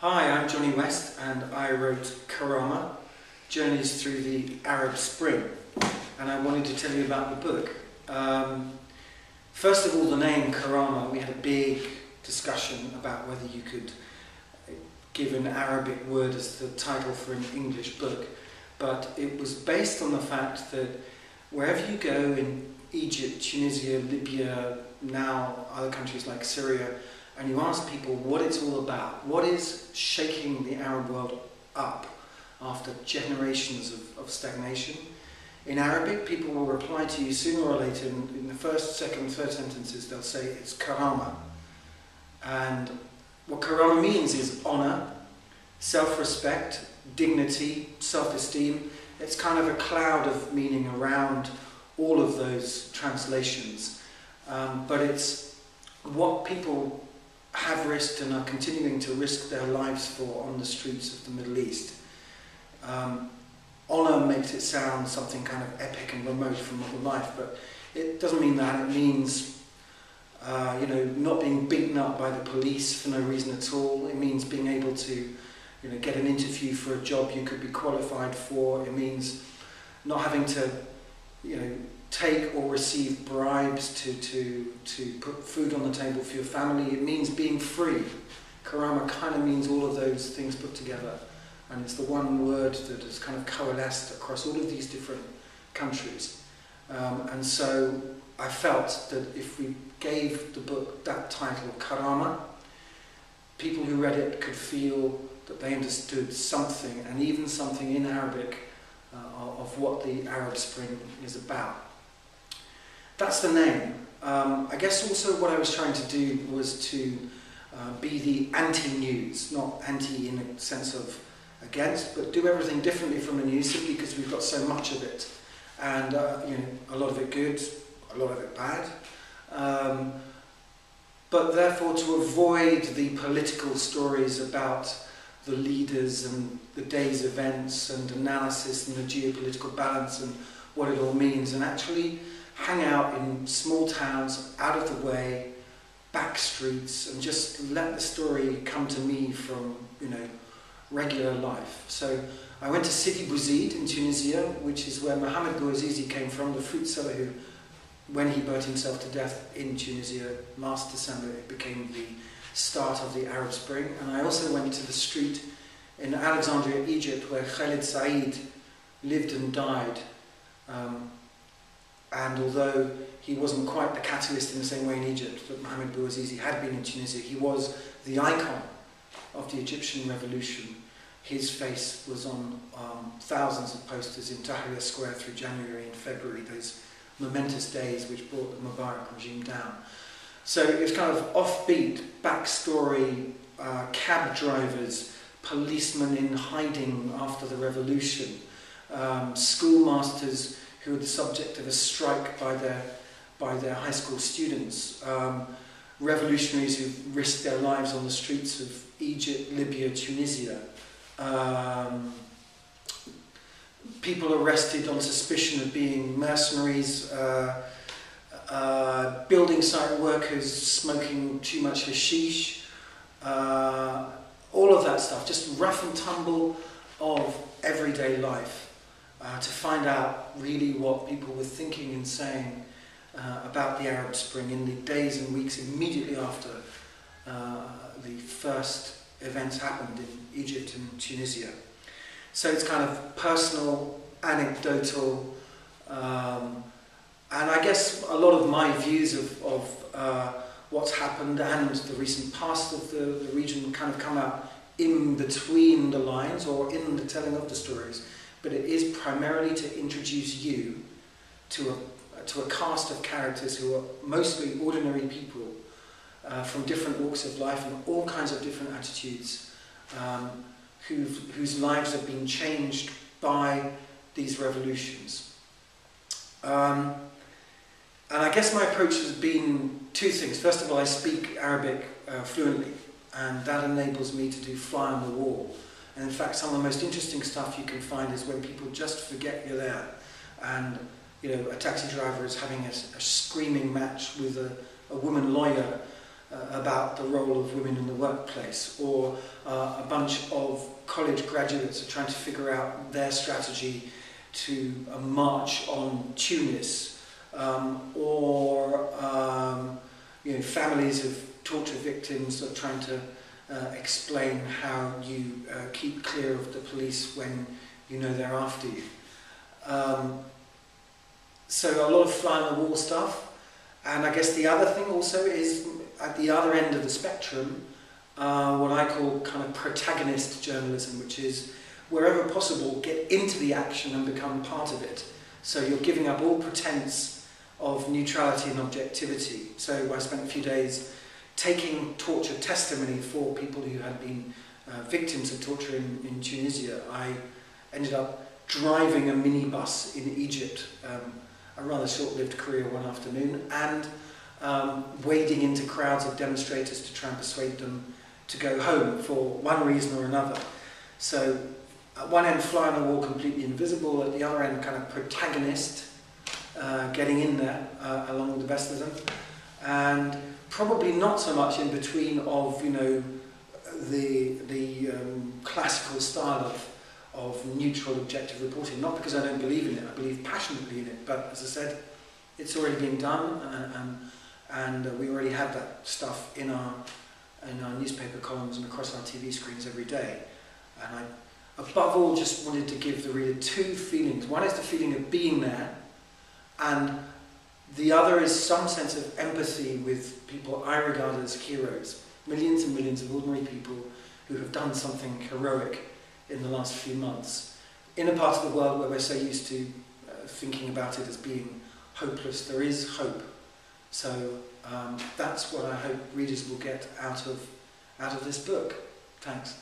Hi, I'm Johnny West and I wrote Karama, Journeys Through the Arab Spring, and I wanted to tell you about the book. First of all, the name Karama, we had a big discussion about whether you could give an Arabic word as the title for an English book, but it was based on the fact that wherever you go in Egypt, Tunisia, Libya, now other countries like Syria, and you ask people what it's all about, what is shaking the Arab world up after generations of stagnation. In Arabic, people will reply to you sooner or later, in the first, second, third sentences, they'll say it's Karama. And what Karama means is honour, self-respect, dignity, self-esteem. It's kind of a cloud of meaning around all of those translations. But it's what people have risked and are continuing to risk their lives for on the streets of the Middle East. Honour makes it sound something kind of epic and remote from modern life, but it doesn't mean that. It means not being beaten up by the police for no reason at all. It means being able to get an interview for a job you could be qualified for. It means not having to take or receive bribes to put food on the table for your family. It means being free. Karama kind of means all of those things put together, and it's the one word that has kind of coalesced across all of these different countries. And so I felt that if we gave the book that title, Karama, people who read it could feel that they understood something, and even something in Arabic, of what the Arab Spring is about. That's the name. I guess also what I was trying to do was to be the anti-news, not anti in a sense of against, but do everything differently from the news simply because we've got so much of it. And a lot of it good, a lot of it bad. But therefore to avoid the political stories about the leaders and the day's events and analysis and the geopolitical balance and what it all means, and actually hang out in small towns, out of the way, back streets, and just let the story come to me from regular life. So I went to Sidi Bouzid in Tunisia, which is where Mohamed Bouazizi came from, the fruit seller who, when he burnt himself to death in Tunisia last December, it became the start of the Arab Spring. And I also went to the street in Alexandria, Egypt, where Khalid Said lived and died. And although he wasn't quite the catalyst in the same way in Egypt that Mohamed Bouazizi had been in Tunisia, he was the icon of the Egyptian revolution. His face was on thousands of posters in Tahrir Square through January and February, those momentous days which brought the Mubarak regime down. So it was kind of offbeat, backstory, cab drivers, policemen in hiding after the revolution, schoolmasters who were the subject of a strike by their high school students, revolutionaries who risked their lives on the streets of Egypt, Libya, Tunisia, people arrested on suspicion of being mercenaries, building site workers smoking too much hashish, all of that stuff, just rough and tumble of everyday life, to find out really what people were thinking and saying about the Arab Spring in the days and weeks immediately after the first events happened in Egypt and Tunisia. So it's kind of personal, anecdotal, and I guess a lot of my views of what's happened and the recent past of the region kind of come out in between the lines or in the telling of the stories. But it is primarily to introduce you to a cast of characters who are mostly ordinary people from different walks of life and all kinds of different attitudes, whose lives have been changed by these revolutions. And I guess my approach has been two things. First of all, I speak Arabic fluently, and that enables me to do fly on the wall. And in fact, some of the most interesting stuff you can find is when people just forget you're there, and a taxi driver is having a screaming match with a woman lawyer about the role of women in the workplace, or a bunch of college graduates are trying to figure out their strategy to march on Tunis, or families of torture victims are trying to explain how you keep clear of the police when you know they're after you. So a lot of fly-on-the-wall stuff. And I guess the other thing also is, at the other end of the spectrum, what I call kind of protagonist journalism, which is, wherever possible, get into the action and become part of it. So you're giving up all pretense of neutrality and objectivity. So I spent a few days taking torture testimony for people who had been victims of torture in Tunisia. I ended up driving a minibus in Egypt, a rather short-lived career one afternoon, and wading into crowds of demonstrators to try and persuade them to go home for one reason or another. So at one end, fly on the wall, completely invisible; at the other end, kind of protagonist, getting in there along with the best of them, and probably not so much in between of the classical style of neutral objective reporting. Not because I don't believe in it; I believe passionately in it. But as I said, it's already being done, and we already have that stuff in our newspaper columns and across our TV screens every day. And I, above all, just wanted to give the reader two feelings. One is the feeling of being there, and the other is some sense of empathy with people I regard as heroes. Millions and millions of ordinary people who have done something heroic in the last few months. In a part of the world where we're so used to thinking about it as being hopeless, there is hope. So that's what I hope readers will get out of this book. Thanks.